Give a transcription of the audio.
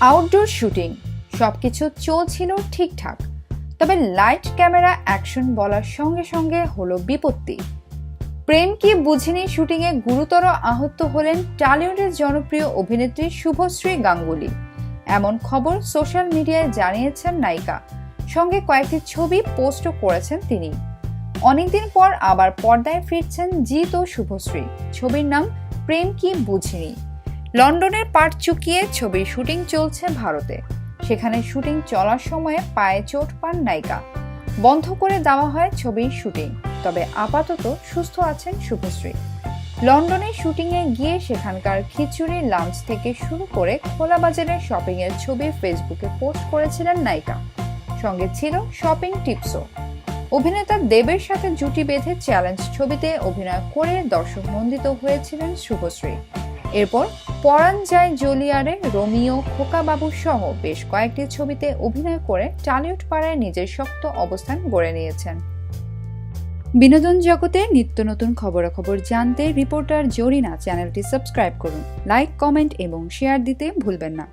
Outdoor shooting সবকিছু চলছিল ঠিকঠাক, তবে লাইট ক্যামেরা অ্যাকশন বলার সঙ্গে সঙ্গে হলো বিপত্তি। প্রেম কি বুঝিনি শুটিংয়ে গুরুতর আহত হলেন টলিউডের জনপ্রিয় অভিনেত্রী শুভশ্রী গাঙ্গুলি। এমন খবর সোশ্যাল মিডিয়ায় জানিয়েছেন নায়িকা, সঙ্গে কয়েকটি ছবি পোস্টও করেছেন তিনি। অনেকদিন পর আবার পর্দায় ফিরছেন জিৎ ও শুভশ্রী। ছবির নাম প্রেম কি বুঝিনি। লন্ডনের পাট চুকিয়ে ছবির শুটিং চলছে ভারতে। সেখানে শুটিং চলার সময়ে পায়ে চোট পান নায়িকা। বন্ধ করে দেওয়া হয় ছবির শুটিং, তবে আপাতত সুস্থ আছেন শুভশ্রী। লন্ডনে শুটিংয়ে গিয়ে সেখানকার খিচুড়ি লাঞ্চ থেকে শুরু করে খোলা বাজারের শপিং এর ছবি ফেসবুকে পোস্ট করেছিলেন নায়িকা। সঙ্গে ছিল শপিং টিপসও। অভিনেতা দেবের সাথে জুটি বেঁধে চ্যালেঞ্জ ছবিতে অভিনয় করে দর্শক নন্দিত হয়েছিলেন শুভশ্রী। এরপর পরাণ যায় জলিয়ারে, রোমিও, খোকা বাবু সহ বেশ কয়েকটি ছবিতে অভিনয় করে টলিউড পাড়ায় নিজের শক্ত অবস্থান গড়ে নিয়েছেন। বিনোদন জগতে নিত্য নতুন খবরাখবর জানতে রিপোর্টার জরিনা চ্যানেলটি সাবস্ক্রাইব করুন। লাইক, কমেন্ট এবং শেয়ার দিতে ভুলবেন না।